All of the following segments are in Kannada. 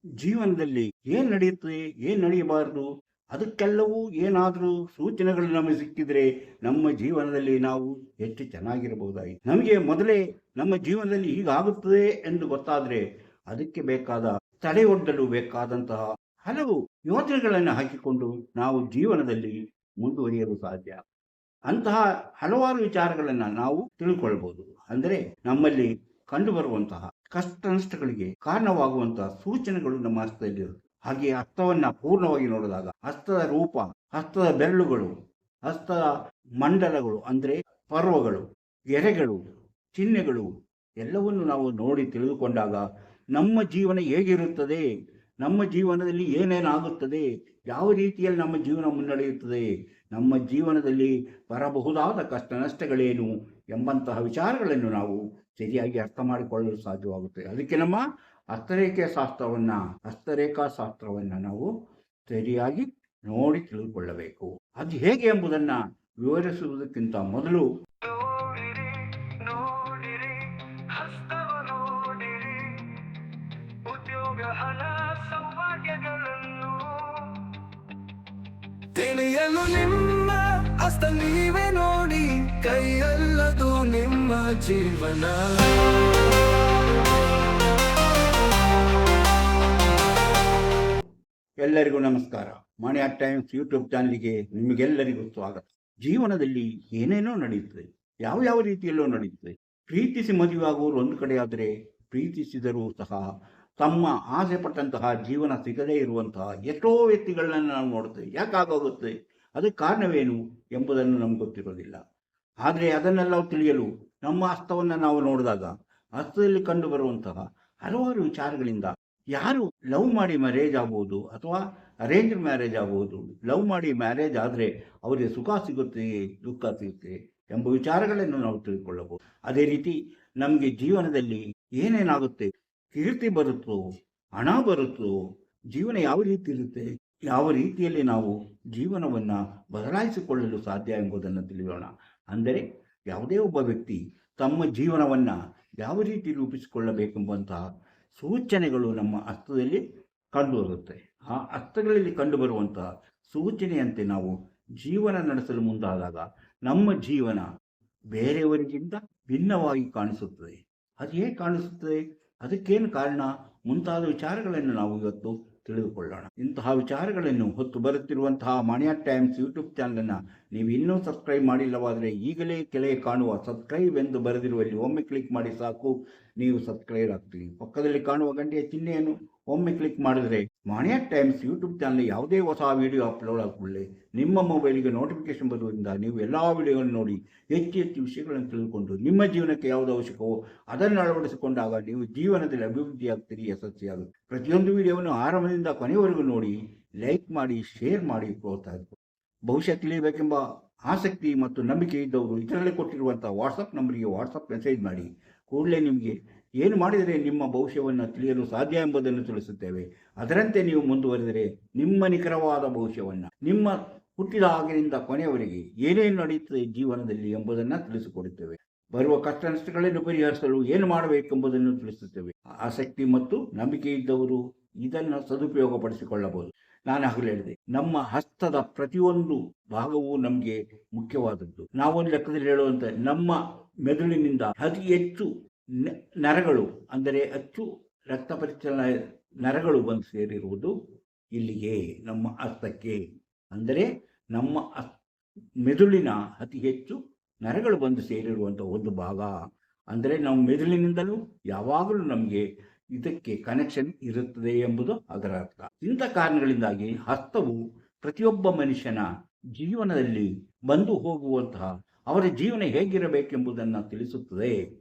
ಜೀವನದಲ್ಲಿ ಏನ್ ನಡೆಯುತ್ತದೆ, ಏನ್ ನಡೆಯಬಾರದು, ಅದಕ್ಕೆಲ್ಲವೂ ಏನಾದರೂ ಸೂಚನೆಗಳು ನಮಗೆ ಸಿಕ್ಕಿದ್ರೆ ನಮ್ಮ ಜೀವನದಲ್ಲಿ ನಾವು ಹೆಚ್ಚು ಚೆನ್ನಾಗಿರಬಹುದಾಗಿತ್ತು. ನಮಗೆ ಮೊದಲೇ ನಮ್ಮ ಜೀವನದಲ್ಲಿ ಹೀಗಾಗುತ್ತದೆ ಎಂದು ಗೊತ್ತಾದ್ರೆ ಅದಕ್ಕೆ ಬೇಕಾದ ತಡೆಯೊಡ್ಡಲು ಬೇಕಾದಂತಹ ಹಲವು ಯೋಜನೆಗಳನ್ನು ಹಾಕಿಕೊಂಡು ನಾವು ಜೀವನದಲ್ಲಿ ಮುಂದುವರಿಯಲು ಸಾಧ್ಯ. ಅಂತಹ ಹಲವಾರು ವಿಚಾರಗಳನ್ನು ನಾವು ತಿಳ್ಕೊಳ್ಬಹುದು. ಅಂದರೆ ನಮ್ಮಲ್ಲಿ ಕಂಡುಬರುವಂತಹ ಕಷ್ಟ ನಷ್ಟಗಳಿಗೆ ಕಾರಣವಾಗುವಂತಹ ಸೂಚನೆಗಳು ನಮ್ಮ ಹಸ್ತದಲ್ಲಿರುತ್ತೆ. ಹಾಗೆಯೇ ಹಸ್ತವನ್ನ ಪೂರ್ಣವಾಗಿ ನೋಡಿದಾಗ ಹಸ್ತದ ರೂಪ, ಹಸ್ತದ ಬೆರಳುಗಳು, ಹಸ್ತದ ಮಂಡಲಗಳು ಅಂದರೆ ಪರ್ವಗಳು, ಗೆರೆಗಳು, ಚಿಹ್ನೆಗಳು ಎಲ್ಲವನ್ನು ನಾವು ನೋಡಿ ತಿಳಿದುಕೊಂಡಾಗ ನಮ್ಮ ಜೀವನ ಹೇಗಿರುತ್ತದೆ, ನಮ್ಮ ಜೀವನದಲ್ಲಿ ಏನೇನಾಗುತ್ತದೆ, ಯಾವ ರೀತಿಯಲ್ಲಿ ನಮ್ಮ ಜೀವನ ಮುನ್ನಡೆಯುತ್ತದೆ, ನಮ್ಮ ಜೀವನದಲ್ಲಿ ಬರಬಹುದಾದ ಕಷ್ಟ ನಷ್ಟಗಳೇನು ಎಂಬಂತಹ ವಿಚಾರಗಳನ್ನು ನಾವು ಸರಿಯಾಗಿ ಅರ್ಥ ಮಾಡಿಕೊಳ್ಳಲು ಸಾಧ್ಯವಾಗುತ್ತದೆ. ಅದಕ್ಕೆ ನಮ್ಮ ಹಸ್ತರೇಖಾ ಶಾಸ್ತ್ರವನ್ನ ನಾವು ಸರಿಯಾಗಿ ನೋಡಿ ತಿಳಿದುಕೊಳ್ಳಬೇಕು. ಅದು ಹೇಗೆ ಎಂಬುದನ್ನು ವಿವರಿಸುವುದಕ್ಕಿಂತ ಮೊದಲು ತಿಳಿಯಲು ನಿಮ್ಮ ಹಸ್ತ ನೀವೇ ನೋಡಿ, ಕೈಯಲ್ಲದು ನಿಮ್ಮ ಜೀವನ. ಎಲ್ಲರಿಗೂ ನಮಸ್ಕಾರ. ಮಣಿ ಅಟ್ ಟೈಮ್ಸ್ ಯೂಟ್ಯೂಬ್ ಚಾನಲ್ಗೆ ನಿಮಗೆಲ್ಲರಿಗೂ ಸ್ವಾಗತ. ಜೀವನದಲ್ಲಿ ಏನೇನೋ ನಡೆಯುತ್ತದೆ, ಯಾವ ರೀತಿಯಲ್ಲೋ ನಡೆಯುತ್ತದೆ. ಪ್ರೀತಿಸಿ ಮದುವೆಯಾಗುವವರು ಒಂದು ಕಡೆ ಆದರೆ, ಪ್ರೀತಿಸಿದರೂ ಸಹ ತಮ್ಮ ಆಸೆ ಪಟ್ಟಂತಹ ಜೀವನ ಸಿಗದೇ ಇರುವಂತಹ ಎಷ್ಟೋ ವ್ಯಕ್ತಿಗಳನ್ನ ನಾವು ನೋಡ್ತೇವೆ. ಯಾಕಾಗೋಗುತ್ತೆ, ಅದಕ್ಕೆ ಕಾರಣವೇನು ಎಂಬುದನ್ನು ನಮ್ಗೆ ಗೊತ್ತಿರೋದಿಲ್ಲ. ಆದರೆ ಅದನ್ನೆಲ್ಲ ತಿಳಿಯಲು ನಮ್ಮ ಹಸ್ತವನ್ನು ನಾವು ನೋಡಿದಾಗ ಹಸ್ತದಲ್ಲಿ ಕಂಡು ಬರುವಂತಹ ಹಲವಾರು ವಿಚಾರಗಳಿಂದ ಯಾರು ಲವ್ ಮಾಡಿ ಮ್ಯಾರೇಜ್ ಆಗ್ಬೋದು ಅಥವಾ ಅರೇಂಜ್ ಮ್ಯಾರೇಜ್ ಆಗ್ಬೋದು, ಲವ್ ಮಾಡಿ ಮ್ಯಾರೇಜ್ ಆದರೆ ಅವರಿಗೆ ಸುಖ ಸಿಗುತ್ತೆ, ದುಃಖ ಸಿಗುತ್ತೆ ಎಂಬ ವಿಚಾರಗಳನ್ನು ನಾವು ತಿಳ್ಕೊಳ್ಳಬಹುದು. ಅದೇ ರೀತಿ ನಮಗೆ ಜೀವನದಲ್ಲಿ ಏನೇನಾಗುತ್ತೆ, ಕೀರ್ತಿ ಬರುತ್ತೋ, ಹಣ ಬರುತ್ತೋ, ಜೀವನ ಯಾವ ರೀತಿ ಇರುತ್ತೆ, ಯಾವ ರೀತಿಯಲ್ಲಿ ನಾವು ಜೀವನವನ್ನು ಬದಲಾಯಿಸಿಕೊಳ್ಳಲು ಸಾಧ್ಯ ಎಂಬುದನ್ನು ತಿಳಿಯೋಣ. ಅಂದರೆ ಯಾವುದೇ ಒಬ್ಬ ವ್ಯಕ್ತಿ ತಮ್ಮ ಜೀವನವನ್ನು ಯಾವ ರೀತಿ ರೂಪಿಸಿಕೊಳ್ಳಬೇಕೆಂಬಂತಹ ಸೂಚನೆಗಳು ನಮ್ಮ ಹಸ್ತದಲ್ಲಿ ಕಂಡುಬರುತ್ತೆ. ಆ ಹಸ್ತಗಳಲ್ಲಿ ಕಂಡುಬರುವಂತಹ ಸೂಚನೆಯಂತೆ ನಾವು ಜೀವನ ನಡೆಸಲು ಮುಂದಾದಾಗ ನಮ್ಮ ಜೀವನ ಬೇರೆಯವರಿಗಿಂತ ಭಿನ್ನವಾಗಿ ಕಾಣಿಸುತ್ತದೆ. ಅದು ಹೇಗೆ ಕಾಣಿಸುತ್ತದೆ, ಅದಕ್ಕೇನು ಕಾರಣ ಮುಂತಾದ ವಿಚಾರಗಳನ್ನು ನಾವು ಇವತ್ತು ತಿಳಿದುಕೊಳ್ಳೋಣ. ಇಂತಹ ವಿಚಾರಗಳನ್ನು ಹೊತ್ತು ಬರುತ್ತಿರುವಂತಹ ಮಣಿ ಅಟ್ ಟೈಮ್ಸ್ ಯೂಟ್ಯೂಬ್ ಚಾನಲನ್ನು ನೀವು ಇನ್ನೂ ಸಬ್ಸ್ಕ್ರೈಬ್ ಮಾಡಿಲ್ಲವಾದರೆ ಈಗಲೇ ಕೆಳಗೆ ಕಾಣುವ ಸಬ್ಸ್ಕ್ರೈಬ್ ಎಂದು ಬರೆದಿರುವಲ್ಲಿ ಒಮ್ಮೆ ಕ್ಲಿಕ್ ಮಾಡಿ ಸಾಕು, ನೀವು ಸಬ್ಸ್ಕ್ರೈಬ್ ಆಗ್ತೀವಿ. ಪಕ್ಕದಲ್ಲಿ ಕಾಣುವ ಗಂಟೆಯ ಚಿಹ್ನೆಯನ್ನು ಒಮ್ಮೆ ಕ್ಲಿಕ್ ಮಾಡಿದರೆ ಮಣಿ ಅಟ್ ಟೈಮ್ಸ್ ಯೂಟ್ಯೂಬ್ ಚಾನಲ್ ಯಾವುದೇ ಹೊಸ ವಿಡಿಯೋ ಅಪ್ಲೋಡ್ ಆಗಕೊಳ್ಳಿ ನಿಮ್ಮ ಮೊಬೈಲಿಗೆ ನೋಟಿಫಿಕೇಶನ್ ಬರುವುದರಿಂದ ನೀವು ಎಲ್ಲ ವಿಡಿಯೋಗಳನ್ನು ನೋಡಿ ಹೆಚ್ಚು ವಿಷಯಗಳನ್ನು ತಿಳಿದುಕೊಂಡು ನಿಮ್ಮ ಜೀವನಕ್ಕೆ ಯಾವುದು ಅವಶ್ಯಕವೋ ಅದನ್ನು ಅಳವಡಿಸಿಕೊಂಡಾಗ ನೀವು ಜೀವನದಲ್ಲಿ ಅಭಿವೃದ್ಧಿಯಾಗ್ತೀರಿ, ಯಶಸ್ವಿಯಾಗುತ್ತೆ. ಪ್ರತಿಯೊಂದು ವಿಡಿಯೋವನ್ನು ಆರಂಭದಿಂದ ಕೊನೆಯವರೆಗೂ ನೋಡಿ, ಲೈಕ್ ಮಾಡಿ, ಶೇರ್ ಮಾಡಿ, ಪ್ರೋತ್ಸಾಹ. ಭವಿಷ್ಯ ತಿಳಿಯಬೇಕೆಂಬ ಆಸಕ್ತಿ ಮತ್ತು ನಂಬಿಕೆ ಇದ್ದವರು ಇದರಲ್ಲಿ ಕೊಟ್ಟಿರುವಂತಹ ವಾಟ್ಸಪ್ ನಂಬರಿಗೆ ವಾಟ್ಸಪ್ ಮೆಸೇಜ್ ಮಾಡಿ. ಕೂಡಲೇ ನಿಮಗೆ ಏನು ಮಾಡಿದರೆ ನಿಮ್ಮ ಭವಿಷ್ಯವನ್ನು ತಿಳಿಯಲು ಸಾಧ್ಯ ಎಂಬುದನ್ನು ತಿಳಿಸುತ್ತೇವೆ. ಅದರಂತೆ ನೀವು ಮುಂದುವರೆದರೆ ನಿಮ್ಮ ನಿಖರವಾದ ಭವಿಷ್ಯವನ್ನು, ನಿಮ್ಮ ಹುಟ್ಟಿದ ಆಗಿನಿಂದ ಕೊನೆಯವರೆಗೆ ಏನೇನು ನಡೆಯುತ್ತದೆ ಜೀವನದಲ್ಲಿ ಎಂಬುದನ್ನು ತಿಳಿಸಿಕೊಡುತ್ತೇವೆ. ಬರುವ ಕಷ್ಟ ನಷ್ಟಗಳನ್ನು ಪರಿಹರಿಸಲು ಏನು ಮಾಡಬೇಕೆಂಬುದನ್ನು ತಿಳಿಸುತ್ತೇವೆ. ಆಸಕ್ತಿ ಮತ್ತು ನಂಬಿಕೆ ಇದ್ದವರು ಇದನ್ನು ಸದುಪಯೋಗಪಡಿಸಿಕೊಳ್ಳಬಹುದು. ನಾನು ಆಗಲೇ ಹೇಳಿದೆ, ನಮ್ಮ ಹಸ್ತದ ಪ್ರತಿಯೊಂದು ಭಾಗವೂ ನಮಗೆ ಮುಖ್ಯವಾದದ್ದು. ನಾವೊಂದು ಲೆಕ್ಕದಲ್ಲಿ ಹೇಳುವಂತೆ ನಮ್ಮ ಮೆದುಳಿನಿಂದ ಅತಿ ಹೆಚ್ಚು ನರಗಳು, ಅಂದರೆ ಹೆಚ್ಚು ರಕ್ತ ಪರಿಚಲನ ನರಗಳು ಬಂದು ಸೇರಿರುವುದು ಇಲ್ಲಿಗೆ, ನಮ್ಮ ಹಸ್ತಕ್ಕೆ. ಅಂದರೆ ನಮ್ಮ ಮೆದುಳಿನ ಅತಿ ಹೆಚ್ಚು ನರಗಳು ಬಂದು ಸೇರಿರುವಂಥ ಒಂದು ಭಾಗ. ಅಂದರೆ ನಮ್ಮ ಮೆದುಳಿನಿಂದಲೂ ಯಾವಾಗಲೂ ನಮಗೆ ಇದಕ್ಕೆ ಕನೆಕ್ಷನ್ ಇರುತ್ತದೆ ಎಂಬುದು ಅದರ ಅರ್ಥ. ಇಂಥ ಕಾರಣಗಳಿಂದಾಗಿ ಹಸ್ತವು ಪ್ರತಿಯೊಬ್ಬ ಮನುಷ್ಯನ ಜೀವನದಲ್ಲಿ ಬಂದು ಹೋಗುವಂತಹ ಅವರ ಜೀವನ ಹೇಗಿರಬೇಕೆಂಬುದನ್ನು ತಿಳಿಸುತ್ತದೆ.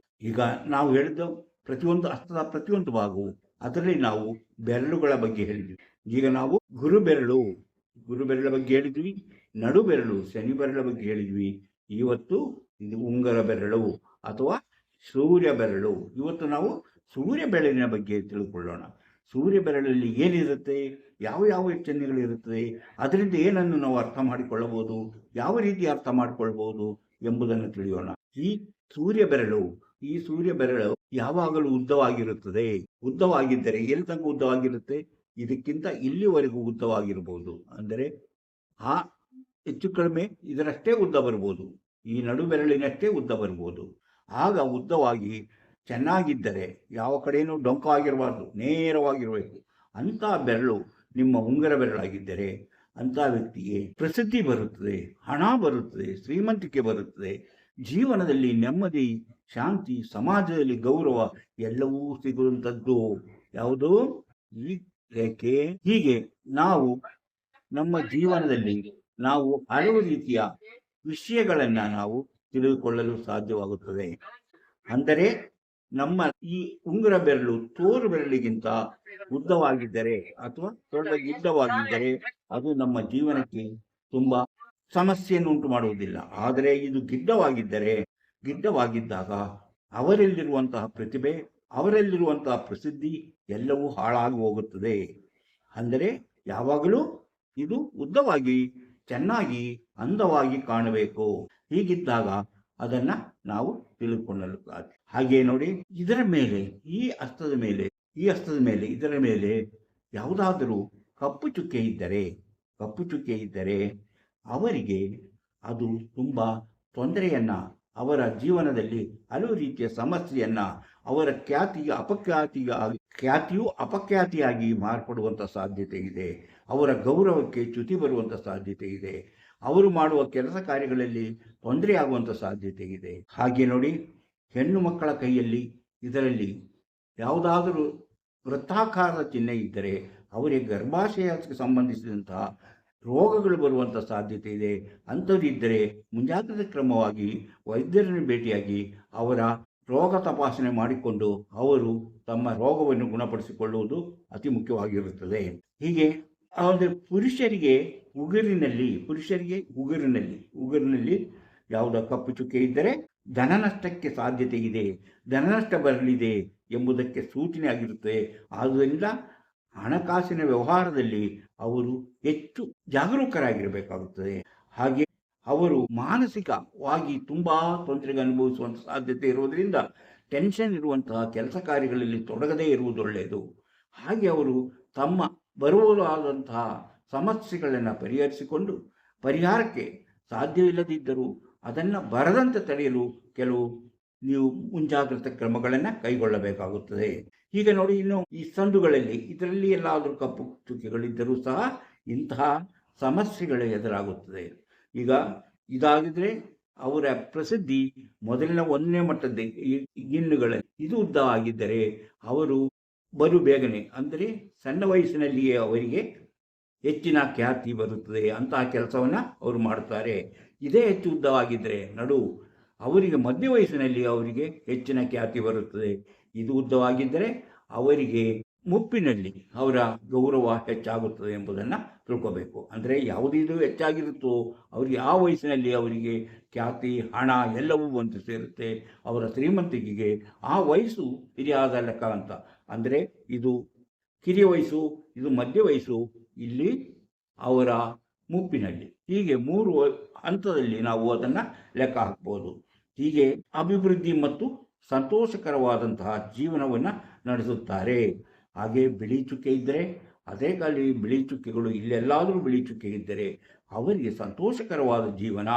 ಈಗ ನಾವು ಹೇಳಿದ ಪ್ರತಿಯೊಂದು ಹಸ್ತದ ಪ್ರತಿಯೊಂದು ಭಾಗವು, ಅದರಲ್ಲಿ ನಾವು ಬೆರಳುಗಳ ಬಗ್ಗೆ ಹೇಳಿದ್ವಿ. ಈಗ ನಾವು ಗುರುಬೆರಳ ಬಗ್ಗೆ ಹೇಳಿದ್ವಿ, ನಡು ಬೆರಳು, ಶನಿ ಬೆರಳ ಬಗ್ಗೆ ಹೇಳಿದ್ವಿ. ಇವತ್ತು ಇದು ಉಂಗರ ಬೆರಳು ಅಥವಾ ಸೂರ್ಯ ಬೆರಳು. ಇವತ್ತು ನಾವು ಸೂರ್ಯ ಬೆರಳಿನ ಬಗ್ಗೆ ತಿಳ್ಕೊಳ್ಳೋಣ. ಸೂರ್ಯ ಬೆರಳಲ್ಲಿ ಏನಿರುತ್ತೆ, ಯಾವ ಚಿಹ್ನೆಗಳಿರುತ್ತದೆ, ಅದರಿಂದ ಏನನ್ನು ನಾವು ಅರ್ಥ ಮಾಡಿಕೊಳ್ಳಬಹುದು, ಯಾವ ರೀತಿ ಅರ್ಥ ಮಾಡಿಕೊಳ್ಬಹುದು ಎಂಬುದನ್ನು ತಿಳಿಯೋಣ. ಈ ಸೂರ್ಯ ಬೆರಳು ಈ ಸೂರ್ಯ ಬೆರಳು ಯಾವಾಗಲೂ ಉದ್ದವಾಗಿರುತ್ತದೆ. ಉದ್ದವಾಗಿದ್ದರೆ ಎಲ್ಲಿ ತನಕ ಉದ್ದವಾಗಿರುತ್ತೆ? ಇದಕ್ಕಿಂತ ಇಲ್ಲಿವರೆಗೂ ಉದ್ದವಾಗಿರ್ಬೋದು. ಅಂದರೆ ಆ ಹೆಚ್ಚು ಕಡಿಮೆ ಇದರಷ್ಟೇ ಉದ್ದ ಬರ್ಬೋದು, ಈ ನಡು ಬೆರಳಿನಷ್ಟೇ ಉದ್ದ ಬರ್ಬೋದು. ಆಗ ಉದ್ದವಾಗಿ ಚೆನ್ನಾಗಿದ್ದರೆ ಯಾವ ಕಡೆಯೂ ಡೊಂಕಾಗಿರಬಾರ್ದು, ನೇರವಾಗಿರಬೇಕು. ಅಂಥ ಬೆರಳು ನಿಮ್ಮ ಉಂಗುರ ಬೆರಳಾಗಿದ್ದರೆ ಅಂಥ ವ್ಯಕ್ತಿಗೆ ಪ್ರಸಿದ್ಧಿ ಬರುತ್ತದೆ, ಹಣ ಬರುತ್ತದೆ, ಶ್ರೀಮಂತಿಕೆ ಬರುತ್ತದೆ, ಜೀವನದಲ್ಲಿ ನೆಮ್ಮದಿ, ಶಾಂತಿ, ಸಮಾಜದಲ್ಲಿ ಗೌರವ ಎಲ್ಲವೂ ಸಿಗುವಂಥದ್ದು ಯಾವುದು? ಈ ರೇಖೆ. ಹೀಗೆ ನಾವು ನಮ್ಮ ಜೀವನದಲ್ಲಿ ನಾವು ಹಲವು ರೀತಿಯ ವಿಷಯಗಳನ್ನು ನಾವು ತಿಳಿದುಕೊಳ್ಳಲು ಸಾಧ್ಯವಾಗುತ್ತದೆ. ಅಂದರೆ ನಮ್ಮ ಈ ಉಂಗುರ ಬೆರಳು ತೋರು ಬೆರಳಿಗಿಂತ ಉದ್ದವಾಗಿದ್ದರೆ ಅಥವಾ ಸ್ವಲ್ಪ ಗಿಡ್ಡವಾಗಿದ್ದರೆ ಅದು ನಮ್ಮ ಜೀವನಕ್ಕೆ ತುಂಬ ಸಮಸ್ಯೆಯನ್ನು ಉಂಟು ಮಾಡುವುದಿಲ್ಲ. ಆದರೆ ಇದು ಗಿಡ್ಡವಾಗಿದ್ದಾಗ ಅವರಲ್ಲಿರುವಂತಹ ಪ್ರತಿಭೆ, ಅವರಲ್ಲಿರುವಂತಹ ಪ್ರಸಿದ್ಧಿ ಎಲ್ಲವೂ ಹಾಳಾಗಿ ಹೋಗುತ್ತದೆ. ಅಂದರೆ ಯಾವಾಗಲೂ ಇದು ಉದ್ದವಾಗಿ, ಚೆನ್ನಾಗಿ, ಅಂದವಾಗಿ ಕಾಣಬೇಕು. ಹೀಗಿದ್ದಾಗ ಅದನ್ನು ನಾವು ತಿಳಿದುಕೊಳ್ಳಲು ಸಾಧ್ಯ. ಹಾಗೆ ನೋಡಿ, ಇದರ ಮೇಲೆ, ಈ ಹಸ್ತದ ಮೇಲೆ ಇದರ ಮೇಲೆ ಯಾವುದಾದರೂ ಕಪ್ಪು ಚುಕ್ಕೆ ಇದ್ದರೆ ಅವರಿಗೆ ಅದು ತುಂಬ ತೊಂದರೆಯನ್ನು, ಅವರ ಜೀವನದಲ್ಲಿ ಹಲವು ರೀತಿಯ ಸಮಸ್ಯೆಯನ್ನು, ಅವರ ಖ್ಯಾತಿಯು ಅಪಖ್ಯಾತಿಯಾಗಿ ಮಾರ್ಪಡುವಂಥ ಸಾಧ್ಯತೆ ಇದೆ. ಅವರ ಗೌರವಕ್ಕೆ ಚ್ಯುತಿ ಬರುವಂಥ ಸಾಧ್ಯತೆ ಇದೆ. ಅವರು ಮಾಡುವ ಕೆಲಸ ಕಾರ್ಯಗಳಲ್ಲಿ ತೊಂದರೆಯಾಗುವಂಥ ಸಾಧ್ಯತೆ ಇದೆ. ಹಾಗೆ ನೋಡಿ, ಹೆಣ್ಣು ಮಕ್ಕಳ ಕೈಯಲ್ಲಿ ಇದರಲ್ಲಿ ಯಾವುದಾದರೂ ವೃತ್ತಾಕಾರದ ಚಿಹ್ನೆ ಇದ್ದರೆ ಅವರಿಗೆ ಗರ್ಭಾಶಯಕ್ಕೆ ಸಂಬಂಧಿಸಿದಂತಹ ರೋಗಗಳು ಬರುವಂಥ ಸಾಧ್ಯತೆ ಇದೆ. ಅಂಥದ್ದಿದ್ದರೆ ಮುಂಜಾಗ್ರತೆ ಕ್ರಮವಾಗಿ ವೈದ್ಯರನ್ನು ಭೇಟಿಯಾಗಿ ಅವರ ರೋಗ ತಪಾಸಣೆ ಮಾಡಿಕೊಂಡು ಅವರು ತಮ್ಮ ರೋಗವನ್ನು ಗುಣಪಡಿಸಿಕೊಳ್ಳುವುದು ಅತಿ ಮುಖ್ಯವಾಗಿರುತ್ತದೆ. ಹೀಗೆ ಅಂದರೆ ಪುರುಷರಿಗೆ ಉಗುರಿನಲ್ಲಿ ಯಾವುದೋ ಕಪ್ಪು ಚುಕ್ಕೆ ಇದ್ದರೆ ಧನನಷ್ಟಕ್ಕೆ ಸಾಧ್ಯತೆ ಇದೆ, ಧನನಷ್ಟ ಬರಲಿದೆ ಎಂಬುದಕ್ಕೆ ಸೂಚನೆ ಆಗಿರುತ್ತದೆ. ಆದ್ದರಿಂದ ಹಣಕಾಸಿನ ವ್ಯವಹಾರದಲ್ಲಿ ಅವರು ಹೆಚ್ಚು ಜಾಗರೂಕರಾಗಿರಬೇಕಾಗುತ್ತದೆ. ಹಾಗೆ ಅವರು ಮಾನಸಿಕವಾಗಿ ತುಂಬ ತೊಂದರೆಗೆ ಅನುಭವಿಸುವಂಥ ಸಾಧ್ಯತೆ ಇರುವುದರಿಂದ ಟೆನ್ಷನ್ ಇರುವಂತಹ ಕೆಲಸ ಕಾರ್ಯಗಳಲ್ಲಿ ತೊಡಗದೇ ಇರುವುದು ಒಳ್ಳೆಯದು. ಹಾಗೆ ಅವರು ತಮ್ಮ ಬರುವುದಾದಂತಹ ಸಮಸ್ಯೆಗಳನ್ನು ಪರಿಹರಿಸಿಕೊಂಡು, ಪರಿಹಾರಕ್ಕೆ ಸಾಧ್ಯವಿಲ್ಲದಿದ್ದರೂ ಅದನ್ನು ಬರದಂತೆ ತಡೆಯಲು ಕೆಲವು ನೀವು ಮುಂಜಾಗ್ರತಾ ಕ್ರಮಗಳನ್ನು ಕೈಗೊಳ್ಳಬೇಕಾಗುತ್ತದೆ. ಈಗ ನೋಡಿ, ಇನ್ನು ಈ ಸಂದುಗಳಲ್ಲಿ ಇದರಲ್ಲಿ ಎಲ್ಲಾದರೂ ಕಪ್ಪು ಚುಕ್ಕೆಗಳಿದ್ದರೂ ಸಹ ಇಂತಹ ಸಮಸ್ಯೆಗಳು ಎದುರಾಗುತ್ತದೆ. ಈಗ ಇದಾಗಿದ್ರೆ ಅವರ ಪ್ರಸಿದ್ಧಿ ಮೊದಲಿನ 1ನೇ ಮಟ್ಟದ ಗಿಣ್ಣುಗಳಲ್ಲಿ ಇದು ಉದ್ದವಾಗಿದ್ದರೆ ಅವರು ಬೇಗನೆ, ಅಂದರೆ ಸಣ್ಣ ವಯಸ್ಸಿನಲ್ಲಿಯೇ ಅವರಿಗೆ ಹೆಚ್ಚಿನ ಖ್ಯಾತಿ ಬರುತ್ತದೆ. ಅಂತಹ ಕೆಲಸವನ್ನು ಅವರು ಮಾಡುತ್ತಾರೆ. ಇದೇ ಹೆಚ್ಚು ಉದ್ದವಾಗಿದ್ದರೆ ಅವರಿಗೆ ಮಧ್ಯ ವಯಸ್ಸಿನಲ್ಲಿ ಅವರಿಗೆ ಹೆಚ್ಚಿನ ಖ್ಯಾತಿ ಬರುತ್ತದೆ. ಇದು ಉದ್ದವಾಗಿದ್ದರೆ ಅವರಿಗೆ ಮುಪ್ಪಿನಲ್ಲಿ ಅವರ ಗೌರವ ಹೆಚ್ಚಾಗುತ್ತದೆ ಎಂಬುದನ್ನು ತಿಳ್ಕೋಬೇಕು. ಅಂದರೆ ಯಾವುದಿದು ಹೆಚ್ಚಾಗಿರುತ್ತೋ ಅವರಿಗೆ ಆ ವಯಸ್ಸಿನಲ್ಲಿ ಅವರಿಗೆ ಖ್ಯಾತಿ, ಹಣ ಎಲ್ಲವೂ ಬಂದು ಸೇರುತ್ತೆ. ಅವರ ಶ್ರೀಮಂತಿಕೆಗೆ ಆ ವಯಸ್ಸು ಹಿರಿಯಾದ ಲೆಕ್ಕ ಅಂತ. ಅಂದರೆ ಇದು ಕಿರಿಯ ವಯಸ್ಸು, ಇದು ಮಧ್ಯ ವಯಸ್ಸು, ಇಲ್ಲಿ ಅವರ ಮುಪ್ಪಿನಲ್ಲಿ. ಹೀಗೆ 3 ಹಂತದಲ್ಲಿ ನಾವು ಅದನ್ನು ಲೆಕ್ಕ ಹಾಕ್ಬೋದು. ಹೀಗೆ ಅಭಿವೃದ್ಧಿ ಮತ್ತು ಸಂತೋಷಕರವಾದಂತಹ ಜೀವನವನ್ನು ನಡೆಸುತ್ತಾರೆ. ಹಾಗೆ ಬಿಳಿ ಚುಕ್ಕೆ ಇದ್ದರೆ, ಅದೇ ಕಾಲಿ ಬಿಳಿ ಚುಕ್ಕೆಗಳು ಇಲ್ಲೆಲ್ಲಾದರೂ ಬಿಳಿ ಚುಕ್ಕೆ ಇದ್ದರೆ ಅವರಿಗೆ ಸಂತೋಷಕರವಾದ ಜೀವನ,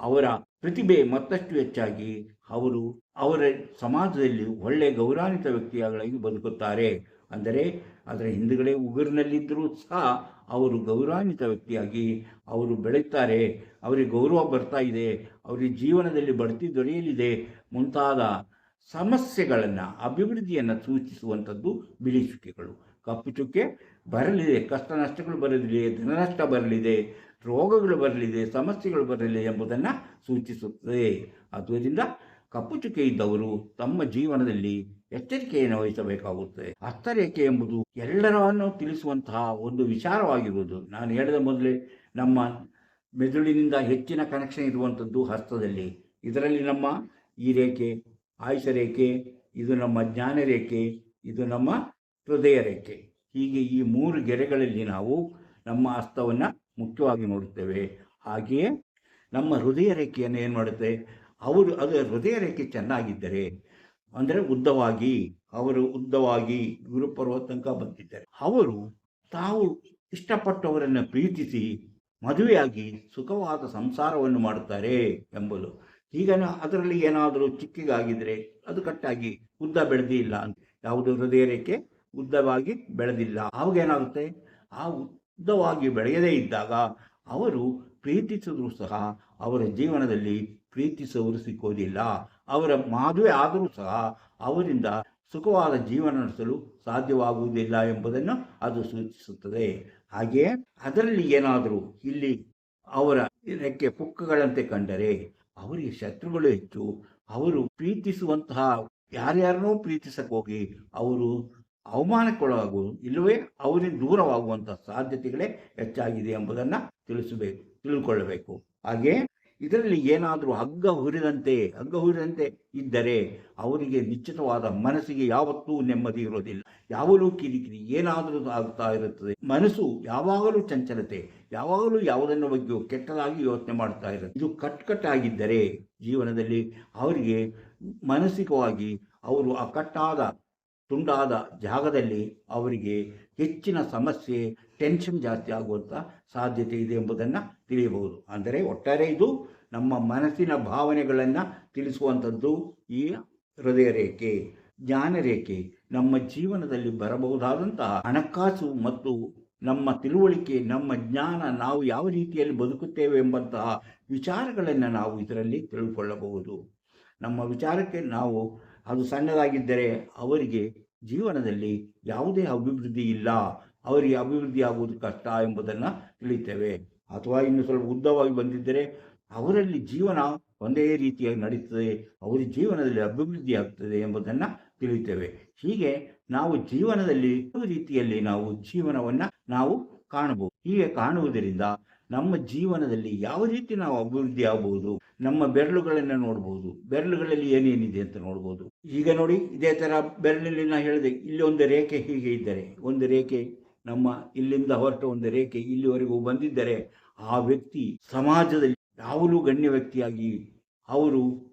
ಅವರ ಪ್ರತಿಭೆ ಮತ್ತಷ್ಟು ಹೆಚ್ಚಾಗಿ ಅವರು ಅವರ ಸಮಾಜದಲ್ಲಿ ಒಳ್ಳೆಯ ಗೌರವಾನ್ವಿತ ವ್ಯಕ್ತಿಗಳಾಗಿ ಬದುಕುತ್ತಾರೆ. ಅಂದರೆ ಅದರ ಹಿಂದುಗಡೆ ಉಗುರಿನಲ್ಲಿದ್ದರೂ ಸಹ ಅವರು ಗೌರವಾನ್ವಿತ ವ್ಯಕ್ತಿಯಾಗಿ ಅವರು ಬೆಳೆಯುತ್ತಾರೆ. ಅವರಿಗೆ ಗೌರವ ಬರ್ತಾ ಇದೆ, ಅವರಿಗೆ ಜೀವನದಲ್ಲಿ ಬಡ್ತಿ ದೊರೆಯಲಿದೆ ಮುಂತಾದ ಸಮಸ್ಯೆಗಳನ್ನು, ಅಭಿವೃದ್ಧಿಯನ್ನು ಸೂಚಿಸುವಂಥದ್ದು ಬಿಳಿ ಚುಕ್ಕೆಗಳು. ಕಪ್ಪು ಚುಕ್ಕೆ ಬರಲಿದೆ, ಕಷ್ಟ ನಷ್ಟಗಳು ಬರಲಿದೆ, ಧನನಷ್ಟ ಬರಲಿದೆ, ರೋಗಗಳು ಬರಲಿದೆ, ಸಮಸ್ಯೆಗಳು ಬರಲಿದೆ ಎಂಬುದನ್ನು ಸೂಚಿಸುತ್ತದೆ. ಆದ್ದರಿಂದ ಕಪ್ಪು ಚುಕ್ಕೆ ಇದ್ದವರು ತಮ್ಮ ಜೀವನದಲ್ಲಿ ಎಚ್ಚರಿಕೆಯನ್ನು ವಹಿಸಬೇಕಾಗುತ್ತದೆ. ಹಸ್ತರೇಖೆ ಎಂಬುದು ಎಲ್ಲರನ್ನು ತಿಳಿಸುವಂತಹ ಒಂದು ವಿಚಾರವಾಗಿರುವುದು. ನಾನು ಹೇಳಿದ ಮೊದಲೇ ನಮ್ಮ ಮೆದುಳಿನಿಂದ ಹೆಚ್ಚಿನ ಕನೆಕ್ಷನ್ ಇರುವಂಥದ್ದು ಹಸ್ತದಲ್ಲಿ. ಇದರಲ್ಲಿ ನಮ್ಮ ಈ ರೇಖೆ ಆಯುಷ ರೇಖೆ, ಇದು ನಮ್ಮ ಜ್ಞಾನ ರೇಖೆ, ಇದು ನಮ್ಮ ಹೃದಯ ರೇಖೆ. ಹೀಗೆ ಈ 3 ಗೆರೆಗಳಲ್ಲಿ ನಾವು ನಮ್ಮ ಹಸ್ತವನ್ನು ಮುಖ್ಯವಾಗಿ ನೋಡುತ್ತೇವೆ. ಹಾಗೆಯೇ ನಮ್ಮ ಹೃದಯ ರೇಖೆಯನ್ನು ಏನು ಮಾಡುತ್ತೆ, ಅದು ಹೃದಯ ರೇಖೆ ಚೆನ್ನಾಗಿದ್ದರೆ ಅಂದರೆ ಉದ್ದವಾಗಿ, ಅವರು ಉದ್ದವಾಗಿ ಗುರುಪರ್ವತ ತನಕ ಬಂದಿದ್ದಾರೆ. ಅವರು ತಾವು ಇಷ್ಟಪಟ್ಟವರನ್ನು ಪ್ರೀತಿಸಿ ಮದುವೆಯಾಗಿ ಸುಖವಾದ ಸಂಸಾರವನ್ನು ಮಾಡುತ್ತಾರೆ ಎಂಬುದು. ಈಗ ಅದರಲ್ಲಿ ಏನಾದರೂ ಚಿಕ್ಕಿಗಾಗಿದ್ರೆ ಅದು ಕಟ್ಟಾಗಿ ಉದ್ದ ಬೆಳೆದಿಲ್ಲ ಅಂತ, ಯಾವುದು ಹೃದಯ ರೇಖೆ ಉದ್ದವಾಗಿ ಬೆಳೆದಿಲ್ಲ, ಆವಾಗ ಏನಾಗುತ್ತೆ, ಆ ಉದ್ದವಾಗಿ ಬೆಳೆಯದೇ ಇದ್ದಾಗ ಅವರು ಪ್ರೀತಿಸಿದ್ರು ಸಹ ಅವರ ಜೀವನದಲ್ಲಿ ಪ್ರೀತಿಸುವವರು ಸಿಕ್ಕೋದಿಲ್ಲ. ಅವರ ಮದುವೆ ಆದರೂ ಸಹ ಅವರಿಂದ ಸುಖವಾದ ಜೀವನ ನಡೆಸಲು ಸಾಧ್ಯವಾಗುವುದಿಲ್ಲ ಎಂಬುದನ್ನು ಅದು ಸೂಚಿಸುತ್ತದೆ. ಹಾಗೆಯೇ ಅದರಲ್ಲಿ ಏನಾದರೂ ಇಲ್ಲಿ ಅವರ ರೆಕ್ಕೆ ಪುಕ್ಕಗಳಂತೆ ಕಂಡರೆ ಅವರಿಗೆ ಶತ್ರುಗಳು ಹೆಚ್ಚು. ಅವರು ಪ್ರೀತಿಸುವಂತಹ ಯಾರ್ಯಾರನ್ನೂ ಪ್ರೀತಿಸಕ್ಕೆ ಹೋಗಿ ಅವರು ಅವಮಾನಕ್ಕೊಳಗಾಗುವುದು, ಇಲ್ಲವೇ ಅವರಿಂದ ದೂರವಾಗುವಂತಹ ಸಾಧ್ಯತೆಗಳೇ ಹೆಚ್ಚಾಗಿದೆ ಎಂಬುದನ್ನು ತಿಳ್ಕೊಳ್ಳಬೇಕು. ಹಾಗೆ ಇದರಲ್ಲಿ ಏನಾದರೂ ಹಗ್ಗ ಹುರಿದಂತೆ ಇದ್ದರೆ ಅವರಿಗೆ ನಿಶ್ಚಿತವಾದ ಮನಸ್ಸಿಗೆ ಯಾವತ್ತೂ ನೆಮ್ಮದಿ ಇರೋದಿಲ್ಲ. ಯಾವಾಗಲೂ ಕಿರಿಕಿರಿ ಏನಾದರೂ ಆಗ್ತಾ ಇರುತ್ತದೆ. ಮನಸ್ಸು ಯಾವಾಗಲೂ ಚಂಚಲತೆ, ಯಾವಾಗಲೂ ಯಾವುದನ್ನ ಬಗ್ಗೆ ಕೆಟ್ಟದಾಗಿ ಯೋಚನೆ ಮಾಡ್ತಾ ಇರುತ್ತೆ. ಇದು ಕಟ್ಟಾಗಿದ್ದರೆ ಜೀವನದಲ್ಲಿ ಅವರಿಗೆ ಮಾನಸಿಕವಾಗಿ ಅವರು ಆ ಕಟ್ಟಾದ ತುಂಡಾದ ಜಾಗದಲ್ಲಿ ಅವರಿಗೆ ಹೆಚ್ಚಿನ ಸಮಸ್ಯೆ, ಟೆನ್ಷನ್ ಜಾಸ್ತಿ ಆಗುವಂಥ ಸಾಧ್ಯತೆ ಇದೆ ಎಂಬುದನ್ನು ತಿಳಿಯಬಹುದು. ಅಂದರೆ ಒಟ್ಟಾರೆ ಇದು ನಮ್ಮ ಮನಸ್ಸಿನ ಭಾವನೆಗಳನ್ನು ತಿಳಿಸುವಂಥದ್ದು ಈ ಹೃದಯ ರೇಖೆ. ಜ್ಞಾನ ರೇಖೆ ನಮ್ಮ ಜೀವನದಲ್ಲಿ ಬರಬಹುದಾದಂತಹ ಹಣಕಾಸು ಮತ್ತು ನಮ್ಮ ತಿಳುವಳಿಕೆ, ನಮ್ಮ ಜ್ಞಾನ, ನಾವು ಯಾವ ರೀತಿಯಲ್ಲಿ ಬದುಕುತ್ತೇವೆ ಎಂಬಂತಹ ವಿಚಾರಗಳನ್ನು ನಾವು ಇದರಲ್ಲಿ ತಿಳ್ಕೊಳ್ಳಬಹುದು. ನಮ್ಮ ವಿಚಾರಕ್ಕೆ ನಾವು ಅದು ಸಣ್ಣದಾಗಿದ್ದರೆ ಅವರಿಗೆ ಜೀವನದಲ್ಲಿ ಯಾವುದೇ ಅಭಿವೃದ್ಧಿ ಇಲ್ಲ, ಅವರಿಗೆ ಅಭಿವೃದ್ಧಿ ಆಗುವುದು ಕಷ್ಟ ಎಂಬುದನ್ನು ತಿಳಿತೇವೆ. ಅಥವಾ ಇನ್ನು ಸ್ವಲ್ಪ ಉದ್ದವಾಗಿ ಬಂದಿದ್ದರೆ ಅವರಲ್ಲಿ ಜೀವನ ಒಂದೇ ರೀತಿಯಾಗಿ ನಡೀತದೆ, ಅವರ ಜೀವನದಲ್ಲಿ ಅಭಿವೃದ್ಧಿ ಆಗ್ತದೆ ಎಂಬುದನ್ನು ತಿಳಿತೇವೆ. ಹೀಗೆ ನಾವು ಜೀವನದಲ್ಲಿ ರೀತಿಯಲ್ಲಿ ನಾವು ಜೀವನವನ್ನು ನಾವು ಕಾಣಬಹುದು. ಹೀಗೆ ಕಾಣುವುದರಿಂದ ನಮ್ಮ ಜೀವನದಲ್ಲಿ ಯಾವ ರೀತಿ ನಾವು ಅಭಿವೃದ್ಧಿ ಆಗಬಹುದು, ನಮ್ಮ ಬೆರಳುಗಳನ್ನು ನೋಡ್ಬೋದು, ಬೆರಳುಗಳಲ್ಲಿ ಏನೇನಿದೆ ಅಂತ ನೋಡ್ಬೋದು. ಈಗ ನೋಡಿ, ಇದೇ ಥರ ಬೆರಳಿನಲ್ಲಿ ನಾನು ಹೇಳಿದೆ, ಇಲ್ಲಿ ಒಂದು ರೇಖೆ ಹೀಗೆ ಇದ್ದರೆ, ಒಂದು ರೇಖೆ ನಮ್ಮ ಇಲ್ಲಿಂದ ಹೊರಟ ಒಂದು ರೇಖೆ ಇಲ್ಲಿವರೆಗೂ ಬಂದಿದ್ದರೆ ಆ ವ್ಯಕ್ತಿ ಸಮಾಜದಲ್ಲಿ ಯಾವಾಗಲೂ ಗಣ್ಯ ವ್ಯಕ್ತಿಯಾಗಿ, ಅವರು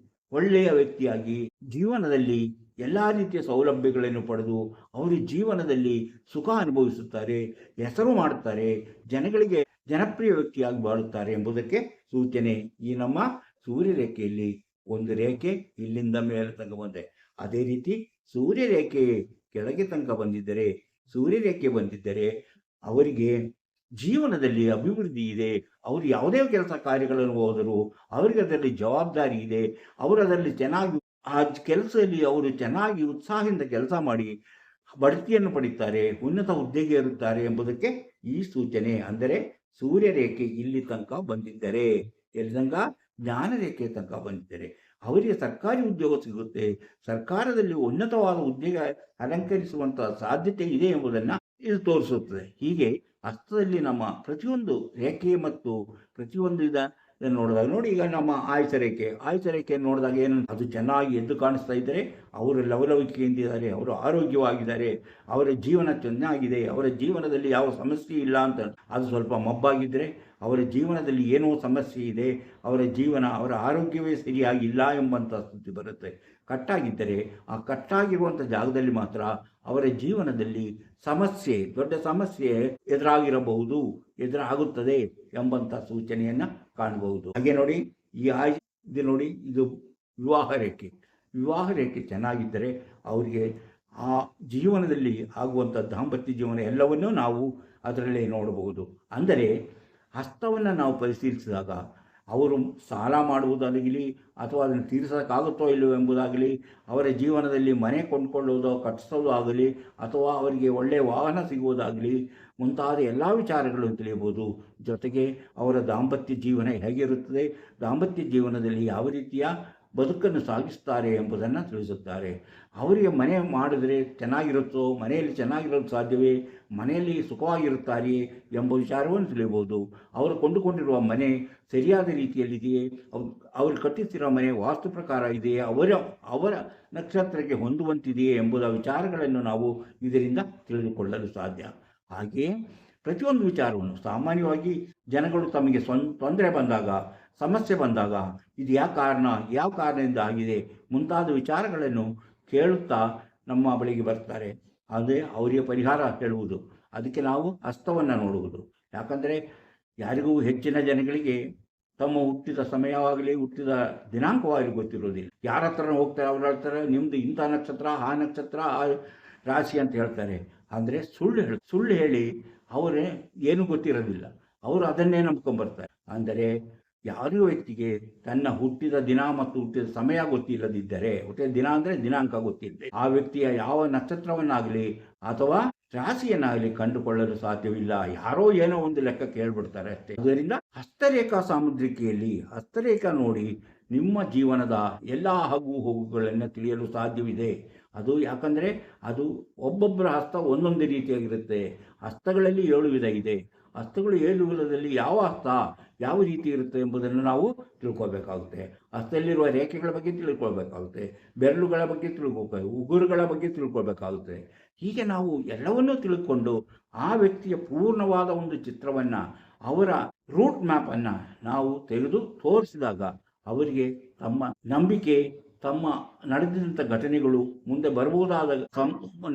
ಒಳ್ಳೆಯ ವ್ಯಕ್ತಿಯಾಗಿ ಜೀವನದಲ್ಲಿ ಎಲ್ಲ ರೀತಿಯ ಸೌಲಭ್ಯಗಳನ್ನು ಪಡೆದು ಅವರು ಜೀವನದಲ್ಲಿ ಸುಖ ಅನುಭವಿಸುತ್ತಾರೆ, ಹೆಸರು ಮಾಡುತ್ತಾರೆ, ಜನಗಳಿಗೆ ಜನಪ್ರಿಯ ವ್ಯಕ್ತಿಯಾಗಿ ಬಾಳುತ್ತಾರೆ ಎಂಬುದಕ್ಕೆ ಸೂಚನೆ ಈ ನಮ್ಮ ಸೂರ್ಯರೇಖೆಯಲ್ಲಿ ಒಂದು ರೇಖೆ ಇಲ್ಲಿಂದ ಮೇಲೆ ತನಕ ಬಂದೆ. ಅದೇ ರೀತಿ ಸೂರ್ಯರೇಖೆ ಕೆಳಗೆ ತನಕ ಬಂದಿದ್ದರೆ, ಸೂರ್ಯರೇಖೆ ಬಂದಿದ್ದರೆ ಅವರಿಗೆ ಜೀವನದಲ್ಲಿ ಅಭಿವೃದ್ಧಿ ಇದೆ. ಅವರು ಯಾವುದೇ ಕೆಲಸ ಕಾರ್ಯಗಳನ್ನು ಹೋದರೂ ಅವರಿಗೆ ಅದರಲ್ಲಿ ಜವಾಬ್ದಾರಿ ಇದೆ. ಅವರು ಅದರಲ್ಲಿ ಚೆನ್ನಾಗಿ ಆ ಕೆಲಸದಲ್ಲಿ ಅವರು ಚೆನ್ನಾಗಿ ಉತ್ಸಾಹದಿಂದ ಕೆಲಸ ಮಾಡಿ ಬಡ್ತಿಯನ್ನು ಪಡೀತಾರೆ, ಉನ್ನತ ಹುದ್ದೆಗೆ ಇರುತ್ತಾರೆ ಎಂಬುದಕ್ಕೆ ಈ ಸೂಚನೆ. ಅಂದರೆ ಸೂರ್ಯರೇಖೆ ಇಲ್ಲಿ ತನಕ ಬಂದಿದ್ದರೆ, ಎಲ್ಲಿ ತನಕ, ಜ್ಞಾನ ರೇಖೆ ತನಕ ಬಂದಿದ್ದರೆ ಅವರಿಗೆ ಸರ್ಕಾರಿ ಉದ್ಯೋಗ ಸಿಗುತ್ತೆ, ಸರ್ಕಾರದಲ್ಲಿ ಉನ್ನತವಾದ ಹುದ್ದೆಗೆ ಅಲಂಕರಿಸುವಂತಹ ಸಾಧ್ಯತೆ ಇದೆ ಎಂಬುದನ್ನು ಇದು ತೋರಿಸುತ್ತದೆ. ಹೀಗೆ ಹಸ್ತದಲ್ಲಿ ನಮ್ಮ ಪ್ರತಿಯೊಂದು ರೇಖೆ ಮತ್ತು ಪ್ರತಿಯೊಂದು ನೋಡಿದಾಗ ನೋಡಿ, ಈಗ ನಮ್ಮ ಆಯುಷ ರೇಖೆ ನೋಡಿದಾಗ ಏನು, ಅದು ಚೆನ್ನಾಗಿ ಎದ್ದು ಕಾಣಿಸ್ತಾ ಇದ್ದರೆ ಅವರು ಲವಲವಿಕೆಯಿಂದಿದ್ದಾರೆ, ಅವರು ಆರೋಗ್ಯವಾಗಿದ್ದಾರೆ, ಅವರ ಜೀವನ ಚೆನ್ನಾಗಿದೆ, ಅವರ ಜೀವನದಲ್ಲಿ ಯಾವ ಸಮಸ್ಯೆ ಇಲ್ಲ ಅಂತ. ಅದು ಸ್ವಲ್ಪ ಮಬ್ಬಾಗಿದ್ದರೆ ಅವರ ಜೀವನದಲ್ಲಿ ಏನೋ ಸಮಸ್ಯೆ ಇದೆ, ಅವರ ಜೀವನ, ಅವರ ಆರೋಗ್ಯವೇ ಸರಿಯಾಗಿಲ್ಲ ಎಂಬಂಥ ಸ್ಥಿತಿ ಬರುತ್ತೆ. ಕಟ್ಟಾಗಿದ್ದರೆ ಆ ಕಟ್ಟಾಗಿರುವಂಥ ಜಾಗದಲ್ಲಿ ಮಾತ್ರ ಅವರ ಜೀವನದಲ್ಲಿ ಸಮಸ್ಯೆ, ದೊಡ್ಡ ಸಮಸ್ಯೆ ಎದುರಾಗುತ್ತದೆ ಎಂಬಂಥ ಸೂಚನೆಯನ್ನು ಕಾಣಬಹುದು. ಹಾಗೆ ನೋಡಿ, ಇದು ನೋಡಿ, ಇದು ವಿವಾಹ ರೇಖೆ ಚೆನ್ನಾಗಿದ್ದರೆ ಅವರಿಗೆ ಆ ಜೀವನದಲ್ಲಿ ಆಗುವಂಥ ದಾಂಪತ್ಯ ಜೀವನ ಎಲ್ಲವನ್ನೂ ನಾವು ಅದರಲ್ಲೇ ನೋಡಬಹುದು. ಅಂದರೆ ಹಸ್ತವನ್ನು ನಾವು ಪರಿಶೀಲಿಸಿದಾಗ ಅವರು ಸಾಲ ಮಾಡುವುದಾಗಲಿ ಅಥವಾ ಅದನ್ನು ತೀರಿಸೋಕ್ಕಾಗುತ್ತೋ ಇಲ್ಲವೋ ಎಂಬುದಾಗಲಿ, ಅವರ ಜೀವನದಲ್ಲಿ ಮನೆ ಕೊಂಡುಕೊಳ್ಳುವುದೋ ಕಟ್ಟಿಸೋದು ಆಗಲಿ ಅಥವಾ ಅವರಿಗೆ ಒಳ್ಳೆಯ ವಾಹನ ಸಿಗುವುದಾಗಲಿ ಮುಂತಾದ ಎಲ್ಲ ವಿಚಾರಗಳನ್ನು ತಿಳಿಯಬಹುದು. ಜೊತೆಗೆ ಅವರ ದಾಂಪತ್ಯ ಜೀವನ ಹೇಗಿರುತ್ತದೆ, ದಾಂಪತ್ಯ ಜೀವನದಲ್ಲಿ ಯಾವ ರೀತಿಯ ಬದುಕನ್ನು ಸಾಗಿಸ್ತಾರೆ ಎಂಬುದನ್ನು ತಿಳಿಸುತ್ತಾರೆ. ಅವರಿಗೆ ಮನೆ ಮಾಡಿದರೆ ಚೆನ್ನಾಗಿರುತ್ತೋ, ಮನೆಯಲ್ಲಿ ಚೆನ್ನಾಗಿರೋದು ಸಾಧ್ಯವೇ, ಮನೆಯಲ್ಲಿ ಸುಖವಾಗಿರುತ್ತಾರೆಯೇ ಎಂಬ ವಿಚಾರವನ್ನು ತಿಳಿಯಬಹುದು. ಅವರು ಕೊಂಡುಕೊಂಡಿರುವ ಮನೆ ಸರಿಯಾದ ರೀತಿಯಲ್ಲಿದೆಯೇ, ಅವರು ಕಟ್ಟಿಸಿರೋ ಮನೆ ವಾಸ್ತು ಪ್ರಕಾರ ಇದೆಯೇ, ಅವರ ನಕ್ಷತ್ರಕ್ಕೆ ಹೊಂದುವಂತಿದೆಯೇ ಎಂಬುದ ವಿಚಾರಗಳನ್ನು ನಾವು ಇದರಿಂದ ತಿಳಿದುಕೊಳ್ಳಲು ಸಾಧ್ಯ. ಹಾಗೆಯೇ ಪ್ರತಿಯೊಂದು ವಿಚಾರವನ್ನು ಸಾಮಾನ್ಯವಾಗಿ ಜನಗಳು ತಮಗೆ ತೊಂದರೆ ಬಂದಾಗ, ಸಮಸ್ಯೆ ಬಂದಾಗ, ಇದು ಯಾವ ಕಾರಣದಿಂದ ಆಗಿದೆ ಮುಂತಾದ ವಿಚಾರಗಳನ್ನು ಕೇಳುತ್ತಾ ನಮ್ಮ ಬಳಿಗೆ ಬರ್ತಾರೆ. ಅದೇ ಅವರಿಗೆ ಪರಿಹಾರ ಹೇಳುವುದು. ಅದಕ್ಕೆ ನಾವು ಹಸ್ತವನ್ನು ನೋಡುವುದು. ಯಾಕಂದರೆ ಯಾರಿಗೂ ಹೆಚ್ಚಿನ ಜನಗಳಿಗೆ ತಮ್ಮ ಹುಟ್ಟಿದ ಸಮಯವಾಗಲಿ ಹುಟ್ಟಿದ ದಿನಾಂಕವಾಗಲಿ ಗೊತ್ತಿರೋದಿಲ್ಲ. ಯಾರ ಹತ್ರ ಹೋಗ್ತಾರೆ, ಅವ್ರು ಹೇಳ್ತಾರೆ ನಿಮ್ಮದು ಇಂಥ ನಕ್ಷತ್ರ, ಆ ನಕ್ಷತ್ರ, ಆ ರಾಶಿ ಅಂತ ಹೇಳ್ತಾರೆ. ಅಂದರೆ ಸುಳ್ಳು ಹೇಳಿ ಅವರೇ ಏನೂ ಗೊತ್ತಿರೋದಿಲ್ಲ, ಅವರು ಅದನ್ನೇ ನಂಬ್ಕೊಂಡ್ಬರ್ತಾರೆ. ಅಂದರೆ ಯಾವುದೇ ವ್ಯಕ್ತಿಗೆ ತನ್ನ ಹುಟ್ಟಿದ ದಿನ ಮತ್ತು ಹುಟ್ಟಿದ ಸಮಯ ಗೊತ್ತಿಲ್ಲದಿದ್ದರೆ, ಹುಟ್ಟಿದ ದಿನ ಅಂದರೆ ದಿನಾಂಕ ಗೊತ್ತಿಲ್ಲದೆ ಆ ವ್ಯಕ್ತಿಯ ಯಾವ ನಕ್ಷತ್ರವನ್ನಾಗಲಿ ಅಥವಾ ರಾಶಿಯನ್ನಾಗಲಿ ಕಂಡುಕೊಳ್ಳಲು ಸಾಧ್ಯವಿಲ್ಲ. ಯಾರೋ ಏನೋ ಒಂದು ಲೆಕ್ಕಕ್ಕೆ ಹೇಳ್ಬಿಡ್ತಾರೆ ಅಷ್ಟೇ. ಅದರಿಂದ ಹಸ್ತರೇಖಾ ಸಾಮುದ್ರಿಕೆಯಲ್ಲಿ ಹಸ್ತರೇಖಾ ನೋಡಿ ನಿಮ್ಮ ಜೀವನದ ಎಲ್ಲ ಹಗು ಹೋಗುಗಳನ್ನು ತಿಳಿಯಲು ಸಾಧ್ಯವಿದೆ. ಅದು ಯಾಕಂದರೆ ಅದು ಒಬ್ಬೊಬ್ಬರ ಹಸ್ತ ಒಂದೊಂದು ರೀತಿಯಾಗಿರುತ್ತೆ. ಹಸ್ತಗಳಲ್ಲಿ 7 ವಿಧ ಇದೆ. ಹಸ್ತಗಳು 7 ವಿಧದಲ್ಲಿ ಯಾವ ಹಸ್ತ ಯಾವ ರೀತಿ ಇರುತ್ತೆ ಎಂಬುದನ್ನು ನಾವು ತಿಳ್ಕೊಳ್ಬೇಕಾಗುತ್ತೆ. ಹಸ್ತದಲ್ಲಿರುವ ರೇಖೆಗಳ ಬಗ್ಗೆ ತಿಳ್ಕೊಳ್ಬೇಕಾಗುತ್ತೆ, ಬೆರಳುಗಳ ಬಗ್ಗೆ ತಿಳ್ಕೊಳ್ಬೇಕು, ಉಗುರುಗಳ ಬಗ್ಗೆ ತಿಳ್ಕೊಳ್ಬೇಕಾಗುತ್ತೆ. ಹೀಗೆ ನಾವು ಎಲ್ಲವನ್ನೂ ತಿಳ್ಕೊಂಡು ಆ ವ್ಯಕ್ತಿಯ ಪೂರ್ಣವಾದ ಒಂದು ಚಿತ್ರವನ್ನು, ಅವರ ರೂಟ್ ಮ್ಯಾಪನ್ನು ನಾವು ತೆಗೆದು ತೋರಿಸಿದಾಗ ಅವರಿಗೆ ತಮ್ಮ ನಂಬಿಕೆ, ತಮ್ಮ ನಡೆದಂಥ ಘಟನೆಗಳು, ಮುಂದೆ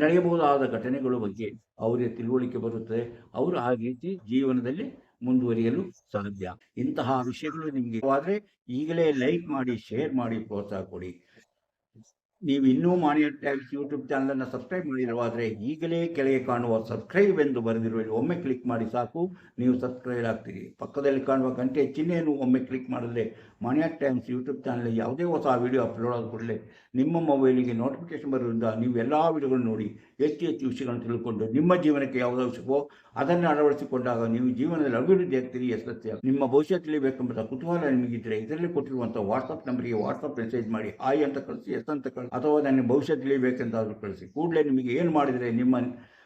ನಡೆಯಬಹುದಾದ ಘಟನೆಗಳ ಬಗ್ಗೆ ಅವರಿಗೆ ತಿಳುವಳಿಕೆ ಬರುತ್ತದೆ. ಅವರು ಆ ರೀತಿ ಜೀವನದಲ್ಲಿ ಮುಂದುವರಿಯಲು ಸಾಧ್ಯ. ಇಂತಹ ವಿಷಯಗಳು ನಿಮಗೆ ಆದರೆ ಈಗಲೇ ಲೈಕ್ ಮಾಡಿ, ಶೇರ್ ಮಾಡಿ, ಪ್ರೋತ್ಸಾಹ ಕೊಡಿ. ನೀವು ಇನ್ನೂ ಮಾಣಿ ಟ್ಯಾಕ್ಸ್ ಯೂಟ್ಯೂಬ್ ಚಾನಲನ್ನು ಸಬ್ಸ್ಕ್ರೈಬ್ ಮಾಡಿರುವಾದರೆ ಈಗಲೇ ಕೆಳಗೆ ಕಾಣುವ ಸಬ್ಸ್ಕ್ರೈಬ್ ಎಂದು ಬರೆದಿರುವಲ್ಲಿ ಒಮ್ಮೆ ಕ್ಲಿಕ್ ಮಾಡಿ ಸಾಕು, ನೀವು ಸಬ್ಸ್ಕ್ರೈಬ್ ಆಗ್ತೀರಿ. ಪಕ್ಕದಲ್ಲಿ ಕಾಣುವ ಗಂಟೆ ಚಿಹ್ನೆಯನ್ನು ಒಮ್ಮೆ ಕ್ಲಿಕ್ ಮಾಡಿದ್ರೆ ಮಾಣಿ ಟೈಮ್ಸ್ ಯೂಟ್ಯೂಬ್ ಚಾನಲ್ ಯಾವುದೇ ಹೊಸ ವಿಡಿಯೋ ಅಪ್ಲೋಡ್ ಆದ ಕೂಡಲೇ ನಿಮ್ಮ ಮೊಬೈಲಿಗೆ ನೋಟಿಫಿಕೇಶನ್ ಬರೋದ್ರಿಂದ ನೀವು ಎಲ್ಲ ವಿಡಿಯೋಗಳನ್ನು ನೋಡಿ ಹೆಚ್ಚು ವಿಷಯಗಳನ್ನು ತಿಳ್ಕೊಂಡು ನಿಮ್ಮ ಜೀವನಕ್ಕೆ ಯಾವುದೋ ಅವಶ್ಯವೋ ಅದನ್ನು ಅಳವಡಿಸಿಕೊಂಡಾಗ ನೀವು ಜೀವನದಲ್ಲಿ ಅಭಿವೃದ್ಧಿ ಆಗ್ತೀರಿ, ಯಶಸ್ವಿ. ನಿಮ್ಮ ಭವಿಷ್ಯ ತಿಳಿಯಬೇಕೆಂಬ ಕುತೂಹಲ ನಿಮಗಿದ್ದರೆ ಇದರಲ್ಲಿ ಕೊಟ್ಟಿರುವಂಥ ವಾಟ್ಸಪ್ ನಂಬರಿಗೆ ವಾಟ್ಸಪ್ ಮೆಸೇಜ್ ಮಾಡಿ, ಆಯ್ ಅಂತ ಕಳಿಸಿ, ಎಸ್ ಅಂತ ಕಳಿಸಿ, ಅಥವಾ ನನಗೆ ಭವಿಷ್ಯ ತಿಳಿಯಬೇಕೆಂದಾದರೂ ಕಳಿಸಿ. ಕೂಡಲೇ ನಿಮಗೆ ಏನು ಮಾಡಿದರೆ ನಿಮ್ಮ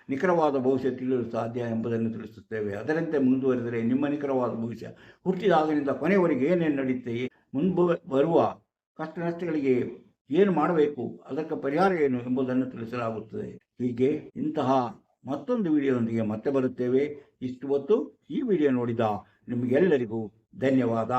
ನಿಖರವಾದ ಭವಿಷ್ಯ ತಿಳಿಯಲು ಸಾಧ್ಯ ಎಂಬುದನ್ನು ತಿಳಿಸುತ್ತೇವೆ. ಅದರಂತೆ ಮುಂದುವರೆದರೆ ನಿಮ್ಮ ನಿಖರವಾದ ಭವಿಷ್ಯ ಹುಟ್ಟಿದಾಗಲಿಂದ ಕೊನೆಯವರೆಗೆ ಏನೇನು ನಡೆಯುತ್ತೆ, ಬರುವ ಕಷ್ಟ ನಷ್ಟಗಳಿಗೆ ಏನು ಮಾಡಬೇಕು, ಅದಕ್ಕೆ ಪರಿಹಾರ ಏನು ಎಂಬುದನ್ನು ತಿಳಿಸಲಾಗುತ್ತದೆ. ಹೀಗೆ ಇಂತಹ ಮತ್ತೊಂದು ವಿಡಿಯೋದೊಂದಿಗೆ ಮತ್ತೆ ಬರುತ್ತೇವೆ. ಇಷ್ಟು ಹೊತ್ತು ಈ ವಿಡಿಯೋ ನೋಡಿದ ನಿಮಗೆಲ್ಲರಿಗೂ ಧನ್ಯವಾದ.